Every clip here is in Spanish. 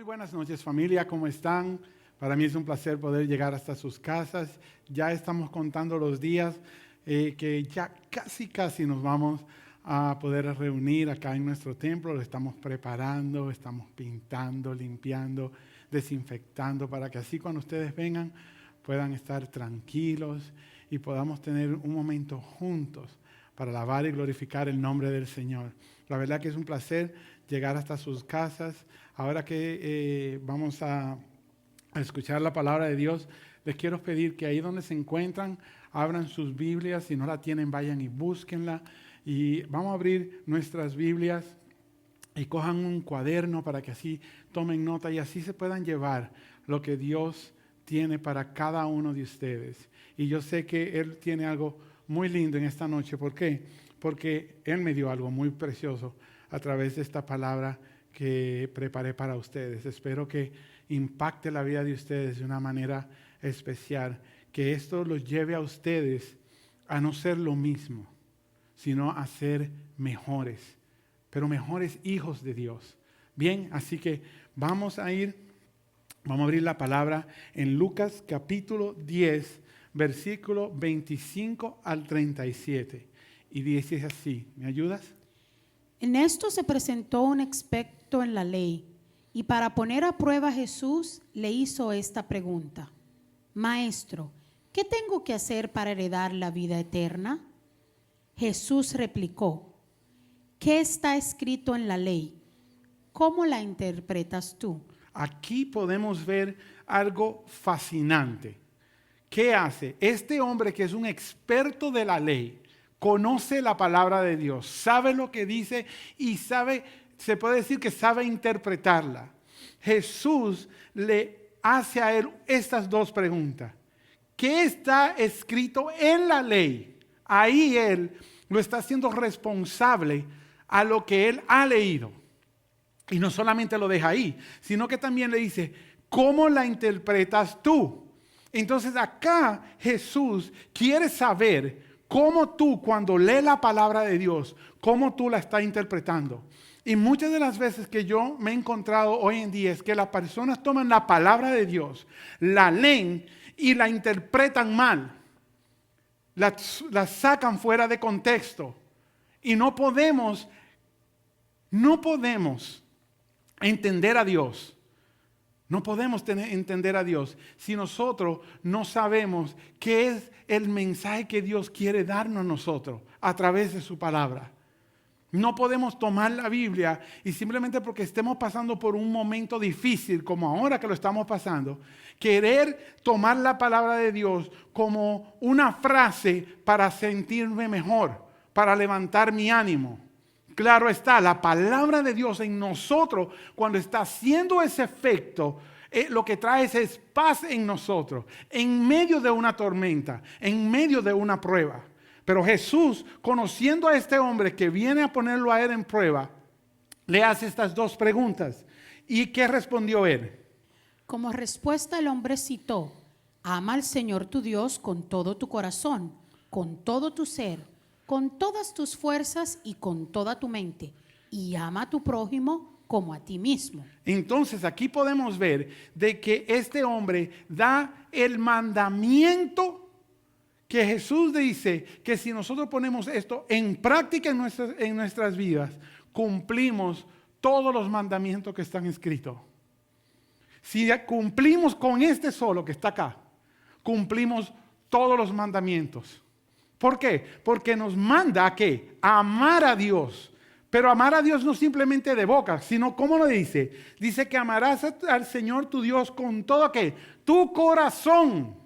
Muy buenas noches, familia, ¿cómo están? Para mí es un placer poder llegar hasta sus casas. Ya estamos contando los días que ya casi nos vamos a poder reunir acá en nuestro templo. Lo estamos preparando, estamos pintando, limpiando, desinfectando, para que así cuando ustedes vengan puedan estar tranquilos y podamos tener un momento juntos para alabar y glorificar el nombre del Señor. La verdad que es un placer llegar hasta sus casas. Ahora que vamos a escuchar la palabra de Dios, les quiero pedir que ahí donde se encuentran, abran sus Biblias. Si no la tienen, vayan y búsquenla. Y vamos a abrir nuestras Biblias y cojan un cuaderno para que así tomen nota y así se puedan llevar lo que Dios tiene para cada uno de ustedes. Y yo sé que Él tiene algo muy lindo en esta noche. ¿Por qué? Porque Él me dio algo muy precioso a través de esta palabra que preparé para ustedes. Espero que impacte la vida de ustedes de una manera especial, que esto los lleve a ustedes a no ser lo mismo, sino a ser mejores, pero mejores hijos de Dios. Bien, así que vamos a abrir la palabra en Lucas capítulo 10, versículo 25 al 37. Y dice así, ¿me ayudas? En esto se presentó un experto en la ley y para poner a prueba a Jesús le hizo esta pregunta: Maestro, ¿qué tengo que hacer para heredar la vida eterna? Jesús replicó: ¿qué está escrito en la ley? ¿Cómo la interpretas tú? Aquí podemos ver algo fascinante. ¿Qué hace? Este hombre que es un experto de la ley, conoce la palabra de Dios, sabe lo que dice y se puede decir que sabe interpretarla. Jesús le hace a él estas dos preguntas. ¿Qué está escrito en la ley? Ahí él lo está haciendo responsable a lo que él ha leído. Y no solamente lo deja ahí, sino que también le dice, ¿cómo la interpretas tú? Entonces acá Jesús quiere saber cómo tú, cuando lees la palabra de Dios, cómo tú la estás interpretando. Y muchas de las veces que yo me he encontrado hoy en día es que las personas toman la palabra de Dios, la leen y la interpretan mal. La sacan fuera de contexto. Y no podemos entender a Dios. No podemos entender a Dios si nosotros no sabemos qué es el mensaje que Dios quiere darnos a nosotros a través de su palabra. No podemos tomar la Biblia y simplemente porque estemos pasando por un momento difícil, como ahora que lo estamos pasando, querer tomar la palabra de Dios como una frase para sentirme mejor, para levantar mi ánimo. Claro está, la palabra de Dios en nosotros, cuando está haciendo ese efecto, lo que trae es paz en nosotros, en medio de una tormenta, en medio de una prueba. Pero Jesús, conociendo a este hombre que viene a ponerlo a él en prueba, le hace estas dos preguntas. ¿Y qué respondió él? Como respuesta el hombre citó: ama al Señor tu Dios con todo tu corazón, con todo tu ser, con todas tus fuerzas y con toda tu mente, y ama a tu prójimo como a ti mismo. Entonces aquí podemos ver de que este hombre da el mandamiento que Jesús dice que si nosotros ponemos esto en práctica en nuestras vidas, cumplimos todos los mandamientos que están escritos. Si cumplimos con este solo que está acá, cumplimos todos los mandamientos. ¿Por qué? Porque nos manda ¿a qué? A amar a Dios. Pero amar a Dios no simplemente de boca, sino ¿cómo lo dice? Dice que amarás al Señor tu Dios con todo ¿qué? Tu corazón.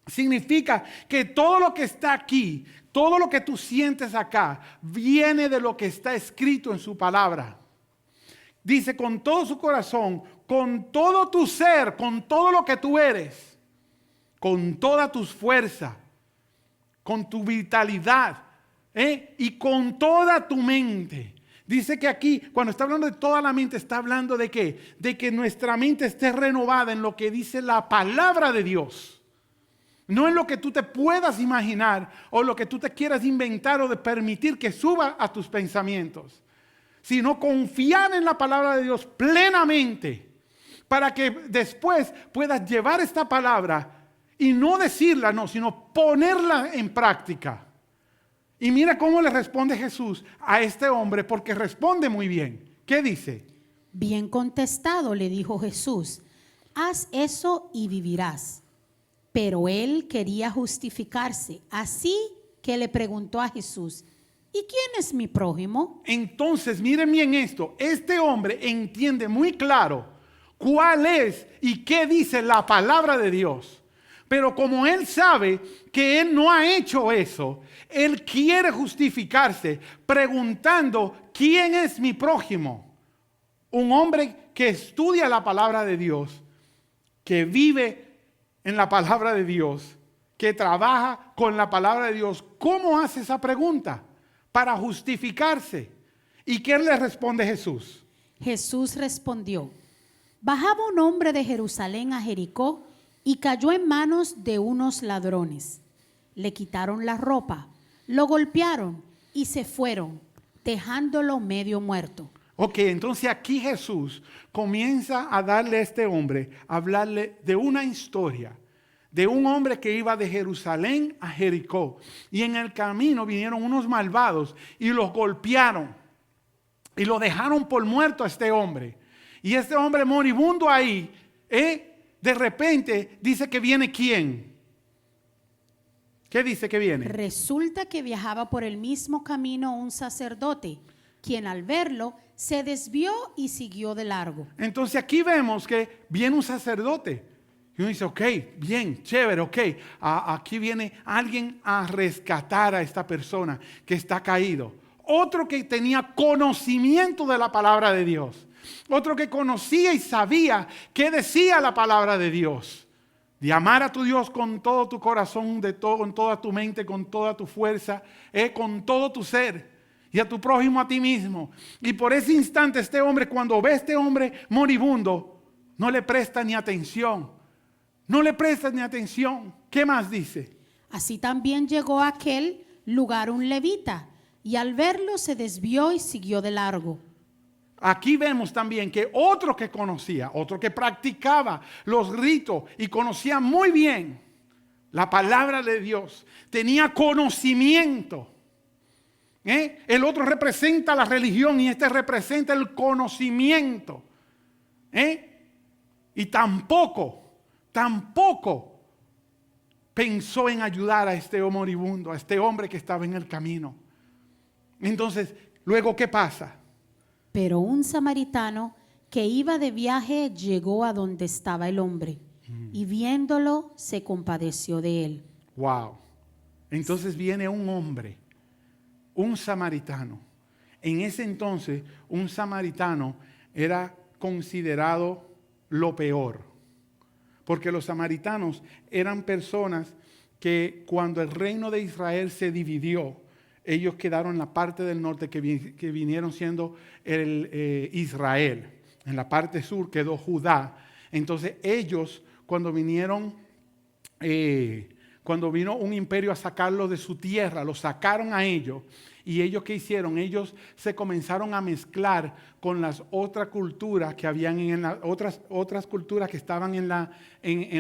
Significa que todo lo que está aquí, todo lo que tú sientes acá, viene de lo que está escrito en su palabra. Dice con todo su corazón, con todo tu ser, con todo lo que tú eres, con todas tus fuerzas, con tu vitalidad y con toda tu mente. Dice que aquí, cuando está hablando de toda la mente, está hablando de ¿qué? De que nuestra mente esté renovada en lo que dice la palabra de Dios. No en lo que tú te puedas imaginar o lo que tú te quieras inventar o de permitir que suba a tus pensamientos, sino confiar en la palabra de Dios plenamente para que después puedas llevar esta palabra y no decirla, no, sino ponerla en práctica. Y mira cómo le responde Jesús a este hombre, porque responde muy bien. ¿Qué dice? Bien contestado, le dijo Jesús, haz eso y vivirás. Pero él quería justificarse, así que le preguntó a Jesús, ¿y quién es mi prójimo? Entonces, miren bien esto, este hombre entiende muy claro cuál es y qué dice la palabra de Dios. Pero como él sabe que él no ha hecho eso, él quiere justificarse preguntando, ¿quién es mi prójimo? Un hombre que estudia la palabra de Dios, que vive en la palabra de Dios, que trabaja con la palabra de Dios. ¿Cómo hace esa pregunta? Para justificarse. ¿Y qué le responde Jesús? Jesús respondió, bajaba un hombre de Jerusalén a Jericó y cayó en manos de unos ladrones. Le quitaron la ropa, lo golpearon y se fueron, dejándolo medio muerto. Ok, entonces aquí Jesús comienza a darle a este hombre, a hablarle de una historia, de un hombre que iba de Jerusalén a Jericó. Y en el camino vinieron unos malvados y los golpearon y lo dejaron por muerto a este hombre. Y este hombre moribundo ahí, de repente dice que viene ¿quién? ¿Qué dice que viene? Resulta que viajaba por el mismo camino un sacerdote, quien al verlo se desvió y siguió de largo. Entonces aquí vemos que viene un sacerdote. Y uno dice, ok, bien, chévere, ok. Aquí viene alguien a rescatar a esta persona que está caído. Otro que tenía conocimiento de la palabra de Dios. Otro que conocía y sabía qué decía la palabra de Dios. De amar a tu Dios con todo tu corazón, con toda tu mente, con toda tu fuerza, con todo tu ser. Y a tu prójimo a ti mismo. Y por ese instante este hombre, cuando ve a este hombre moribundo, no le presta ni atención. No le presta ni atención. ¿Qué más dice? Así también llegó a aquel lugar un levita, y al verlo se desvió y siguió de largo. Aquí vemos también que otro que conocía, otro que practicaba los ritos y conocía muy bien la palabra de Dios, tenía conocimiento. El otro representa la religión y este representa el conocimiento. Y tampoco pensó en ayudar a este moribundo, a este hombre que estaba en el camino. Entonces, luego, ¿qué pasa? Pero un samaritano que iba de viaje llegó a donde estaba el hombre y viéndolo se compadeció de él. Wow. Entonces viene un hombre, un samaritano. En ese entonces, un samaritano era considerado lo peor. Porque los samaritanos eran personas que cuando el reino de Israel se dividió, ellos quedaron en la parte del norte que vinieron siendo Israel. En la parte sur quedó Judá. Entonces ellos, cuando vino un imperio a sacarlos de su tierra, los sacaron a ellos. ¿Y ellos qué hicieron? Ellos se comenzaron a mezclar con las otras culturas que habían otras culturas que estaban en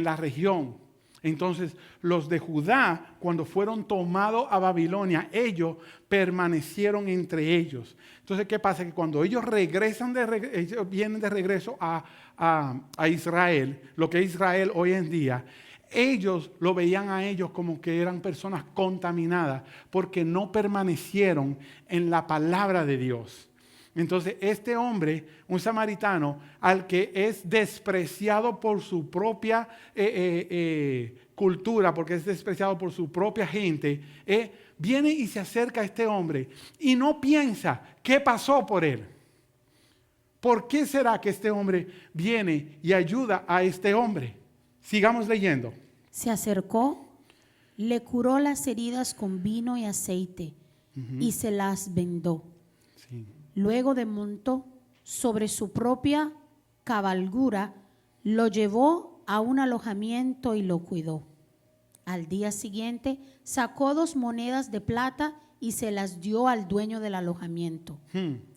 la región. Entonces, los de Judá, cuando fueron tomados a Babilonia, ellos permanecieron entre ellos. Entonces, ¿qué pasa? Que cuando ellos regresan, ellos vienen de regreso a Israel, lo que es Israel hoy en día, ellos lo veían a ellos como que eran personas contaminadas porque no permanecieron en la palabra de Dios. Entonces este hombre, un samaritano, al que es despreciado por su propia cultura, porque es despreciado por su propia gente, viene y se acerca a este hombre y no piensa qué pasó por él. ¿Por qué será que este hombre viene y ayuda a este hombre? Sigamos leyendo. Se acercó, le curó las heridas con vino y aceite y se las vendó. Sí. Luego montó sobre su propia cabalgura, lo llevó a un alojamiento y lo cuidó. Al día siguiente sacó 2 monedas de plata y se las dio al dueño del alojamiento.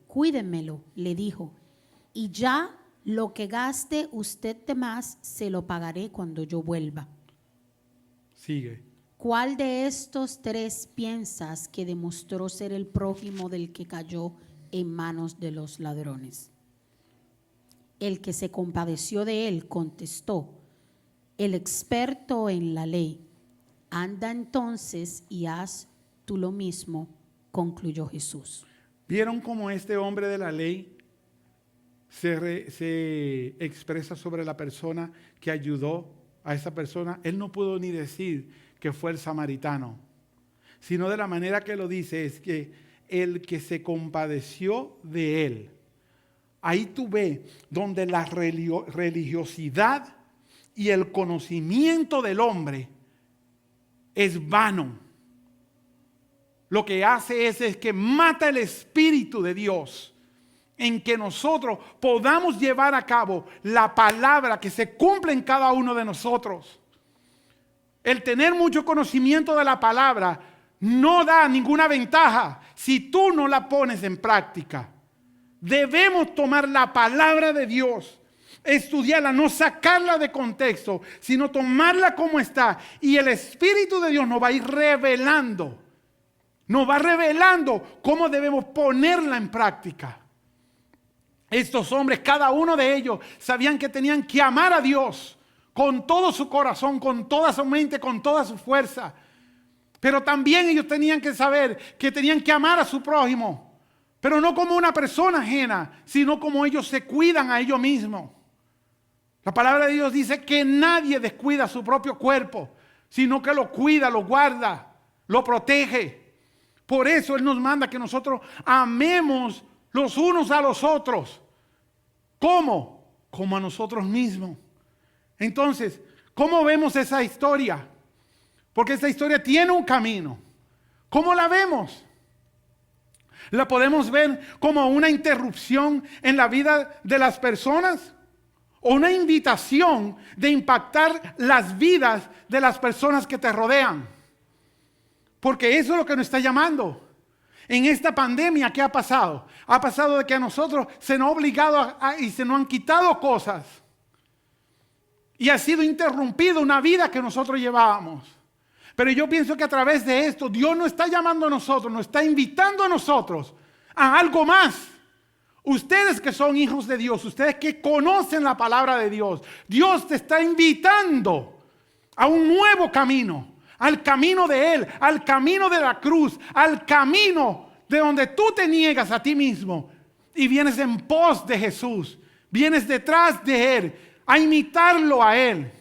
Cuídenmelo, le dijo, y ya Lo que gaste usted de más, se lo pagaré cuando yo vuelva. Sigue. ¿Cuál de estos tres piensas que demostró ser el prójimo del que cayó en manos de los ladrones? El que se compadeció de él, contestó el experto en la ley. Anda entonces y haz tú lo mismo, concluyó Jesús. ¿Vieron cómo este hombre de la ley se expresa sobre la persona que ayudó a esa persona? Él no pudo ni decir que fue el samaritano, sino de la manera que lo dice es que el que se compadeció de él. Ahí tú ves donde la religiosidad y el conocimiento del hombre es vano. Lo que hace es que mata el Espíritu de Dios en que nosotros podamos llevar a cabo la palabra que se cumple en cada uno de nosotros. El tener mucho conocimiento de la palabra no da ninguna ventaja si tú no la pones en práctica. Debemos tomar la palabra de Dios, estudiarla, no sacarla de contexto, sino tomarla como está. Y el Espíritu de Dios nos va a ir revelando. Nos va revelando cómo debemos ponerla en práctica. Estos hombres, cada uno de ellos, sabían que tenían que amar a Dios con todo su corazón, con toda su mente, con toda su fuerza. Pero también ellos tenían que saber que tenían que amar a su prójimo. Pero no como una persona ajena, sino como ellos se cuidan a ellos mismos. La palabra de Dios dice que nadie descuida su propio cuerpo, sino que lo cuida, lo guarda, lo protege. Por eso Él nos manda que nosotros amemos los unos a los otros. ¿Cómo? Como a nosotros mismos. Entonces, ¿cómo vemos esa historia? Porque esa historia tiene un camino. ¿Cómo la vemos? ¿La podemos ver como una interrupción en la vida de las personas? ¿O una invitación de impactar las vidas de las personas que te rodean? Porque eso es lo que nos está llamando. En esta pandemia, ¿qué ha pasado? Ha pasado de que a nosotros se nos ha obligado y se nos han quitado cosas. Y ha sido interrumpida una vida que nosotros llevábamos. Pero yo pienso que a través de esto, Dios nos está llamando a nosotros, nos está invitando a nosotros a algo más. Ustedes que son hijos de Dios, ustedes que conocen la palabra de Dios, Dios te está invitando a un nuevo camino, al camino de Él, al camino de la cruz, al camino de donde tú te niegas a ti mismo y vienes en pos de Jesús, vienes detrás de Él, a imitarlo a Él.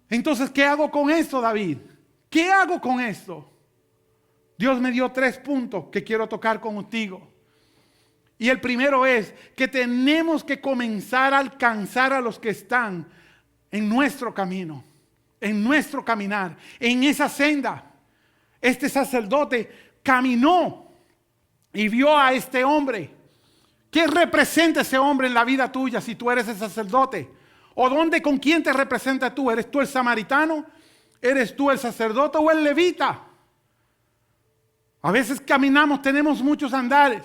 Entonces, ¿qué hago con esto, David? ¿Qué hago con esto? Dios me dio 3 puntos que quiero tocar contigo. Y el primero es que tenemos que comenzar a alcanzar a los que están en nuestro camino, en nuestro caminar, en esa senda. Este sacerdote caminó y vio a este hombre. ¿Qué representa ese hombre en la vida tuya si tú eres el sacerdote? ¿O dónde, con quién te representa tú? ¿Eres tú el samaritano? ¿Eres tú el sacerdote o el levita? A veces caminamos, tenemos muchos andares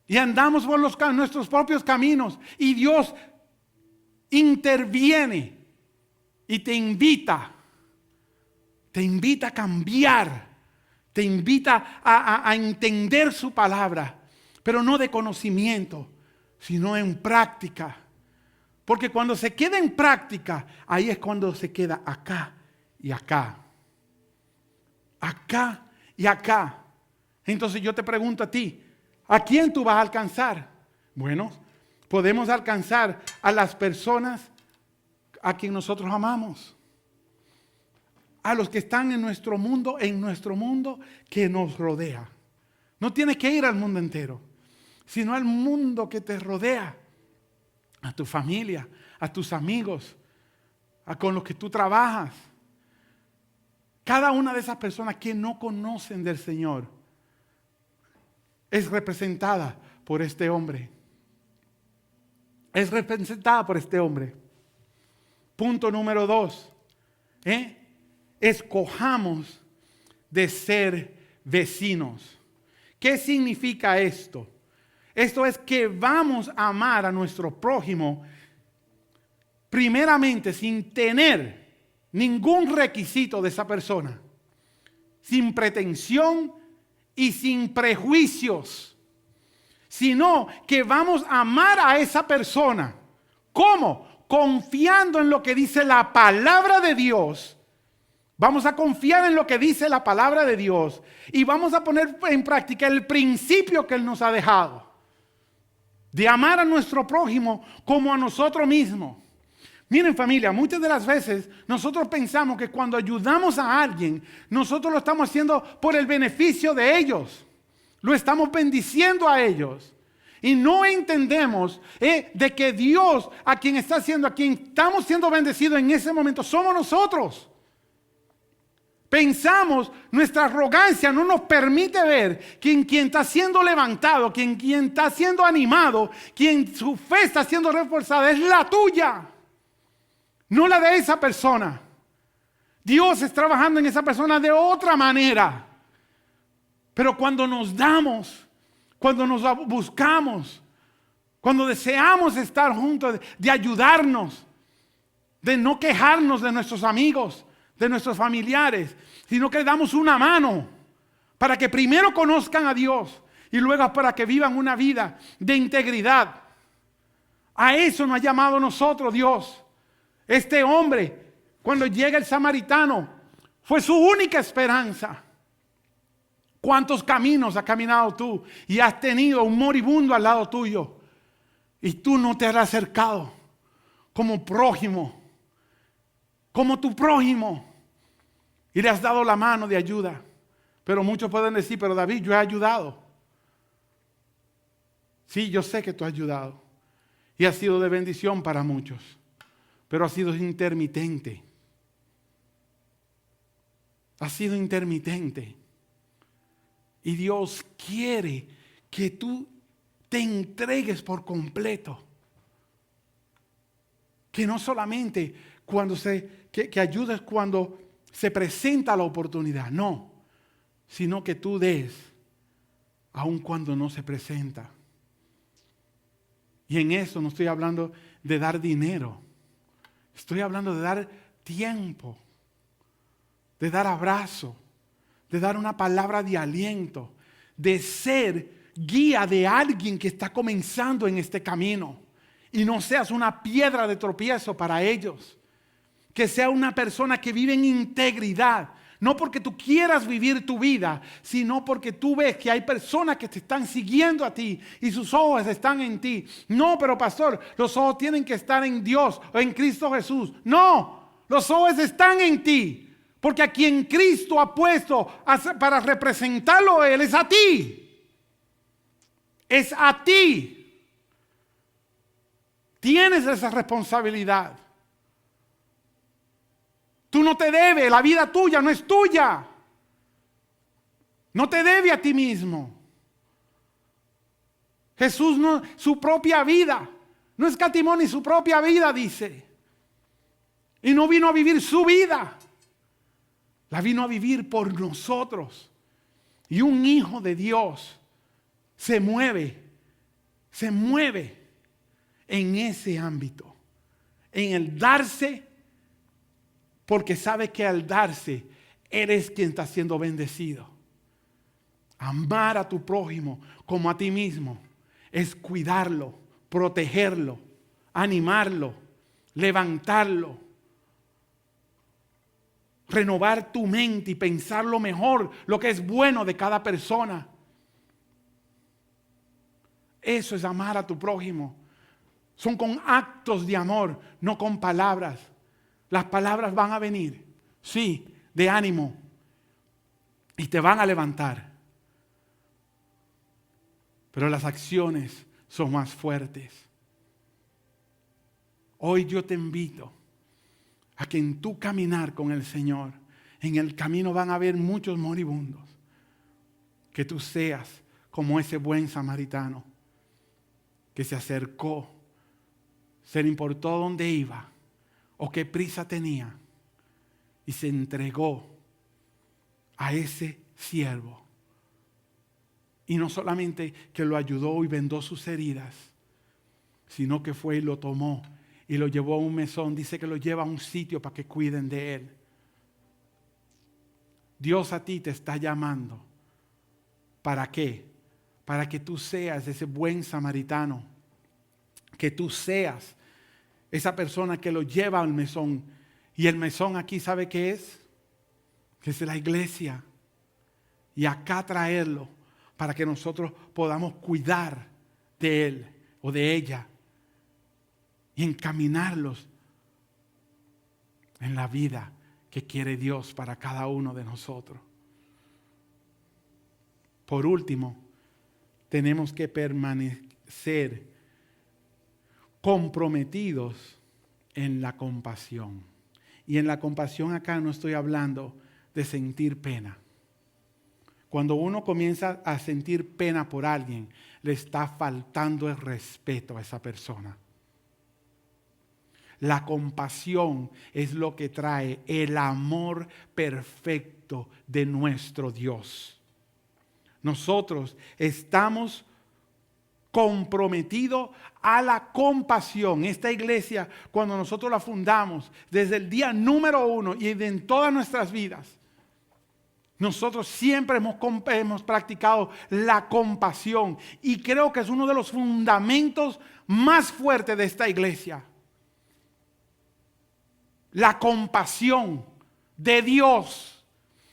y andamos por nuestros propios caminos y Dios interviene y te invita a cambiar, te invita a entender su palabra, pero no de conocimiento, sino en práctica. Porque cuando se queda en práctica, ahí es cuando se queda acá y acá. Acá y acá. Entonces yo te pregunto a ti, ¿a quién tú vas a alcanzar? Bueno, podemos alcanzar a las personas a quien nosotros amamos. A los que están en nuestro mundo que nos rodea. No tienes que ir al mundo entero, sino al mundo que te rodea. A tu familia, a tus amigos, con los que tú trabajas. Cada una de esas personas que no conocen del Señor es representada por este hombre. Es representada por este hombre. Punto número 2. Escojamos de ser vecinos. ¿Qué significa esto? Esto es que vamos a amar a nuestro prójimo primeramente sin tener ningún requisito de esa persona, sin pretensión y sin prejuicios, sino que vamos a amar a esa persona. ¿Cómo? Confiando en lo que dice la palabra de Dios. Vamos a confiar en lo que dice la palabra de Dios y vamos a poner en práctica el principio que Él nos ha dejado de amar a nuestro prójimo como a nosotros mismos. Miren, familia, muchas de las veces nosotros pensamos que cuando ayudamos a alguien, nosotros lo estamos haciendo por el beneficio de ellos. Lo estamos bendiciendo a ellos. Y no entendemos de que Dios, a quien estamos siendo bendecidos en ese momento, somos nosotros. Pensamos, nuestra arrogancia no nos permite ver que quien está siendo levantado, quien está siendo animado, quien su fe está siendo reforzada, es la tuya, no la de esa persona. Dios es trabajando en esa persona de otra manera. Pero cuando nos damos, cuando nos buscamos, cuando deseamos estar juntos, de ayudarnos, de no quejarnos de nuestros amigos, de nuestros familiares, sino que damos una mano para que primero conozcan a Dios y luego para que vivan una vida de integridad. A eso nos ha llamado nosotros Dios. Este hombre, cuando llega el samaritano, fue su única esperanza. ¿Cuántos caminos has caminado tú y has tenido un moribundo al lado tuyo y tú no te has acercado como prójimo, como tu prójimo, y le has dado la mano de ayuda? Pero muchos pueden decir, pero David, yo he ayudado. Sí, yo sé que tú has ayudado y has sido de bendición para muchos, pero has sido intermitente. Has sido intermitente. Y Dios quiere que tú te entregues por completo. Que no solamente que ayudes cuando se presenta la oportunidad, no, sino que tú des aun cuando no se presenta. Y en eso no estoy hablando de dar dinero, estoy hablando de dar tiempo, de dar abrazo, de dar una palabra de aliento, de ser guía de alguien que está comenzando en este camino y no seas una piedra de tropiezo para ellos. Que sea una persona que vive en integridad, no porque tú quieras vivir tu vida, sino porque tú ves que hay personas que te están siguiendo a ti y sus ojos están en ti. No, pero pastor, los ojos tienen que estar en Dios o en Cristo Jesús. No, los ojos están en ti. Porque a quien Cristo ha puesto para representarlo Él es a ti. Es a ti. Tienes esa responsabilidad. Tú no te debes, la vida tuya no es tuya. No te debe a ti mismo. Jesús no, su propia vida, no escatimó ni su propia vida, dice. Y no vino a vivir su vida. La vino a vivir por nosotros. Y un hijo de Dios se mueve en ese ámbito. En el darse, porque sabe que al darse, eres quien está siendo bendecido. Amar a tu prójimo como a ti mismo es cuidarlo, protegerlo, animarlo, levantarlo. Renovar tu mente y pensar lo mejor, lo que es bueno de cada persona. Eso es amar a tu prójimo. Son con actos de amor, no con palabras. Las palabras van a venir, sí, de ánimo, y te van a levantar. Pero las acciones son más fuertes. Hoy yo te invito a que en tu caminar con el Señor, en el camino van a haber muchos moribundos, que tú seas como ese buen samaritano que se acercó, se le importó dónde iba o qué prisa tenía y se entregó a ese siervo Y no solamente que lo ayudó y vendó sus heridas, sino que fue y lo tomó y lo llevó a un mesón. Dice que lo lleva a un sitio para que cuiden de él. Dios a ti te está llamando. ¿Para qué? Para que tú seas ese buen samaritano. Que tú seas esa persona que lo lleva al mesón. Y el mesón aquí, ¿sabe qué es? Que es la iglesia. Y acá traerlo para que nosotros podamos cuidar de él o de ella. Y encaminarlos en la vida que quiere Dios para cada uno de nosotros. Por último, tenemos que permanecer comprometidos en la compasión. Y en la compasión acá no estoy hablando de sentir pena. Cuando uno comienza a sentir pena por alguien, le está faltando el respeto a esa persona. La compasión es lo que trae el amor perfecto de nuestro Dios. Nosotros estamos comprometidos a la compasión. Esta iglesia, cuando nosotros la fundamos, desde el día número 1 y en todas nuestras vidas, nosotros siempre hemos practicado la compasión. Y creo que es uno de los fundamentos más fuertes de esta iglesia. La compasión de Dios,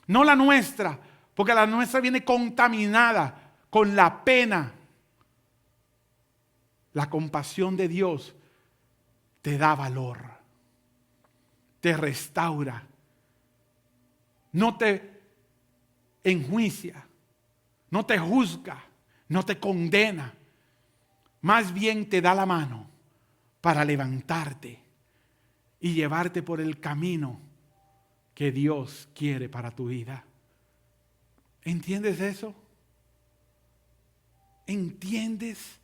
no la nuestra, porque la nuestra viene contaminada con la pena. La compasión de Dios te da valor, te restaura, no te enjuicia, no te juzga, no te condena, más bien te da la mano para levantarte y llevarte por el camino que Dios quiere para tu vida. ¿Entiendes eso? ¿Entiendes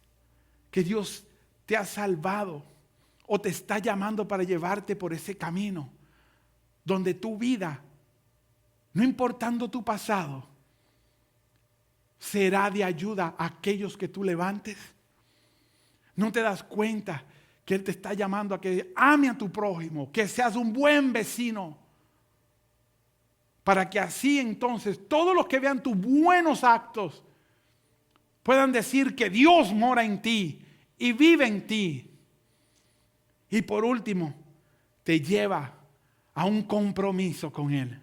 que Dios te ha salvado o te está llamando para llevarte por ese camino donde tu vida, no importando tu pasado, será de ayuda a aquellos que tú levantes? ¿No te das cuenta que Él te está llamando a que ame a tu prójimo, que seas un buen vecino? Para que así entonces todos los que vean tus buenos actos puedan decir que Dios mora en ti y vive en ti. Y por último, te lleva a un compromiso con Él.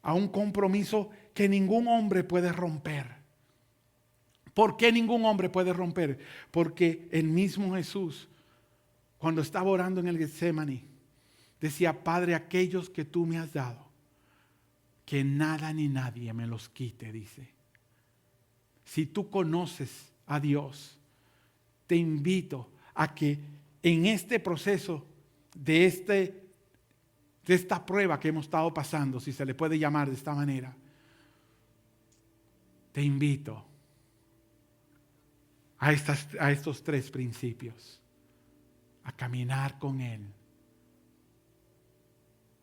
A un compromiso que ningún hombre puede romper. ¿Por qué ningún hombre puede romper? Porque el mismo Jesús, cuando estaba orando en el Getsemaní, decía: Padre, aquellos que tú me has dado, que nada ni nadie me los quite, dice. Si tú conoces a Dios, te invito a que en este proceso de esta prueba que hemos estado pasando, si se le puede llamar de esta manera, te invito a estos 3 principios: a caminar con Él,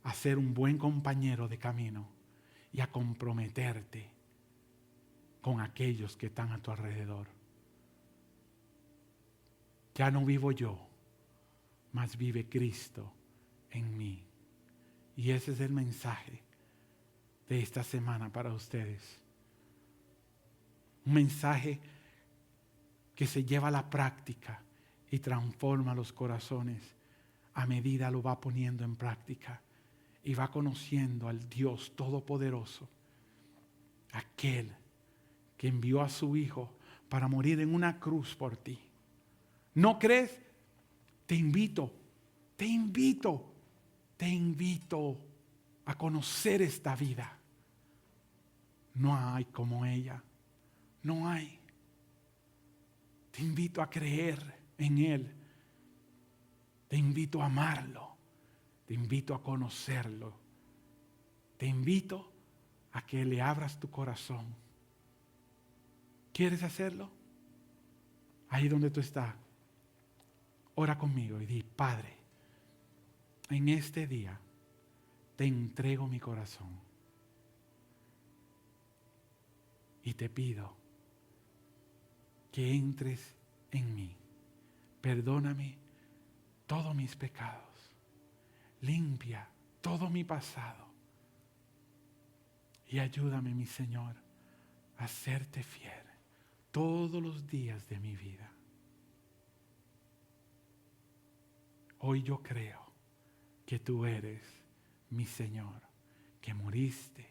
a ser un buen compañero de camino y a comprometerte con aquellos que están a tu alrededor. Ya no vivo yo, mas vive Cristo en mí. Y ese es el mensaje de esta semana para ustedes. Un mensaje que se lleva a la práctica y transforma los corazones a medida lo va poniendo en práctica y va conociendo al Dios Todopoderoso, aquel que envió a su Hijo para morir en una cruz por ti. ¿No crees? Te invito a conocer esta vida. No hay como ella, no hay. Te invito a creer en Él, te invito a amarlo, te invito a conocerlo, te invito a que le abras tu corazón. ¿Quieres hacerlo? Ahí donde tú estás, ora conmigo y di: Padre, en este día te entrego mi corazón y te pido que entres en mí. Perdóname todos mis pecados. Limpia todo mi pasado. Y ayúdame, mi Señor, a serte fiel todos los días de mi vida. Hoy yo creo que tú eres mi Señor, que moriste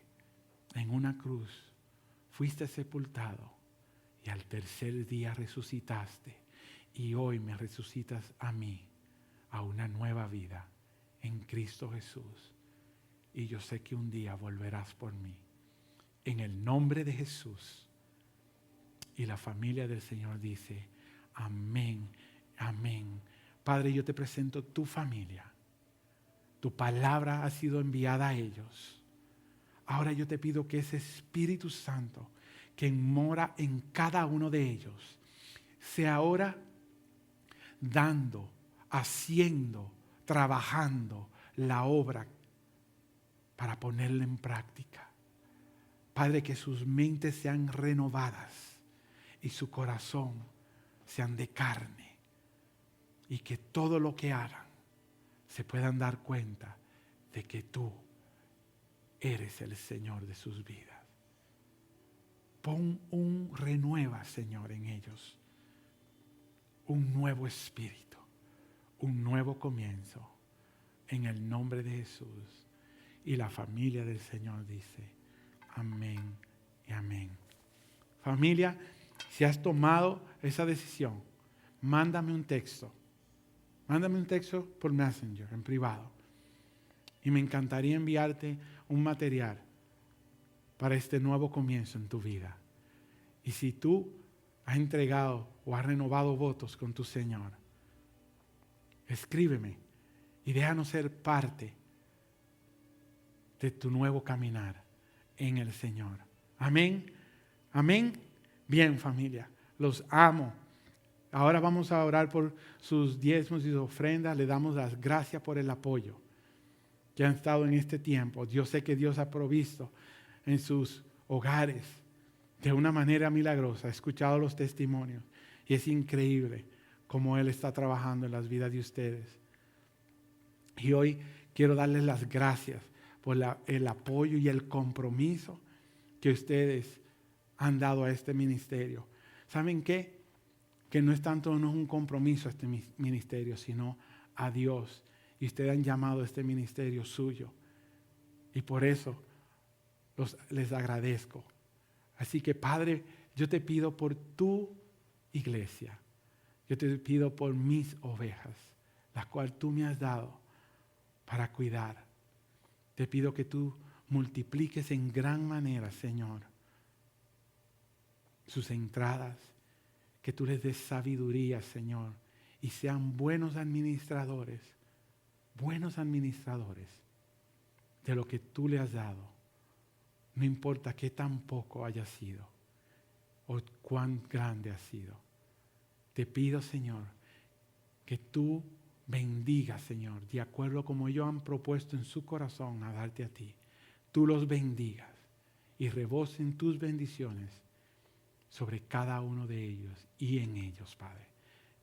en una cruz, fuiste sepultado y al tercer día resucitaste, y hoy me resucitas a mí, a una nueva vida en Cristo Jesús. Y yo sé que un día volverás por mí. En el nombre de Jesús. Y la familia del Señor dice, amén, amén. Padre, yo te presento tu familia. Tu palabra ha sido enviada a ellos. Ahora yo te pido que ese Espíritu Santo que mora en cada uno de ellos sea ahora dando, haciendo, trabajando la obra para ponerla en práctica. Padre, que sus mentes sean renovadas y su corazón sean de carne, y que todo lo que hagan se puedan dar cuenta de que tú eres el Señor de sus vidas. Pon renueva, Señor, en ellos un nuevo espíritu, un nuevo comienzo, en el nombre de Jesús. Y la familia del Señor dice, amén y amén. Familia, si has tomado esa decisión, mándame un texto. Mándame un texto por Messenger, en privado. Y me encantaría enviarte un material para este nuevo comienzo en tu vida. Y si tú has entregado o has renovado votos con tu Señor, escríbeme y déjanos ser parte de tu nuevo caminar en el Señor. Amén. Amén. Bien, familia, los amo. Ahora vamos a orar por sus diezmos y sus ofrendas. Le damos las gracias por el apoyo que han estado en este tiempo. Yo sé que Dios ha provisto en sus hogares de una manera milagrosa. He escuchado los testimonios y es increíble cómo Él está trabajando en las vidas de ustedes. Y hoy quiero darles las gracias por el apoyo y el compromiso que ustedes han dado a este ministerio. ¿Saben qué? Que no es un compromiso a este ministerio, sino a Dios. Y ustedes han llamado a este ministerio suyo. Y por eso les agradezco. Así que, Padre, yo te pido por tu iglesia. Yo te pido por mis ovejas, las cuales tú me has dado para cuidar. Te pido que tú multipliques en gran manera, Señor, sus entradas, que tú les des sabiduría, Señor, y sean buenos administradores de lo que tú le has dado. No importa qué tan poco haya sido o cuán grande ha sido. Te pido, Señor, que tú bendigas, Señor, de acuerdo como ellos han propuesto en su corazón a darte a ti. Tú los bendigas y rebosen tus bendiciones sobre cada uno de ellos y en ellos, Padre,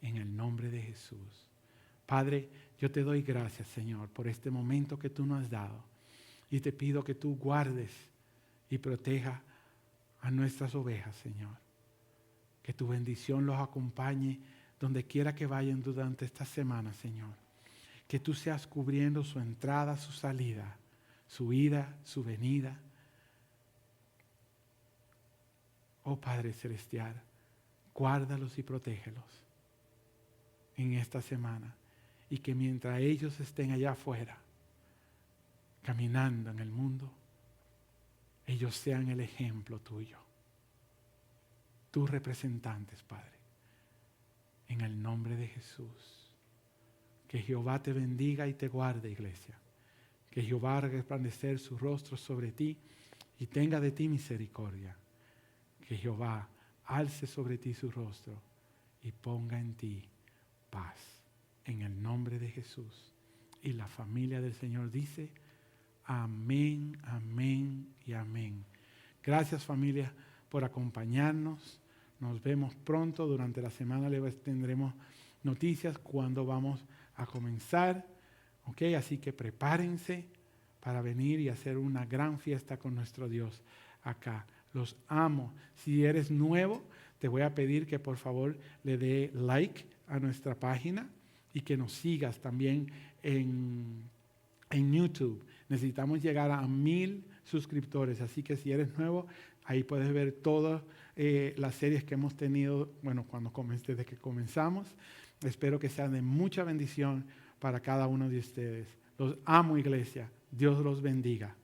en el nombre de Jesús. Padre, yo te doy gracias, Señor, por este momento que tú nos has dado, y te pido que tú guardes y proteja a nuestras ovejas, Señor. Que tu bendición los acompañe donde quiera que vayan durante esta semana, Señor. Que tú seas cubriendo su entrada, su salida, su ida, su venida. Oh Padre Celestial, guárdalos y protégelos en esta semana. Y que mientras ellos estén allá afuera, caminando en el mundo, ellos sean el ejemplo tuyo. Tus representantes, Padre. En el nombre de Jesús. Que Jehová te bendiga y te guarde, iglesia. Que Jehová haga resplandecer su rostro sobre ti y tenga de ti misericordia. Que Jehová alce sobre ti su rostro y ponga en ti paz. En el nombre de Jesús. Y la familia del Señor dice, amén, amén y amén. Gracias, familia, por acompañarnos, Nos vemos pronto. Durante la semana les tendremos noticias cuando vamos a comenzar. ¿Ok? Así que prepárense para venir y hacer una gran fiesta con nuestro Dios acá. Los amo. Si eres nuevo, te voy a pedir que por favor le dé like a nuestra página y que nos sigas también en YouTube. Necesitamos llegar a 1000 suscriptores, así que si eres nuevo, ahí puedes ver todas las series que hemos tenido, desde que comenzamos. Espero que sean de mucha bendición para cada uno de ustedes. Los amo, iglesia. Dios los bendiga.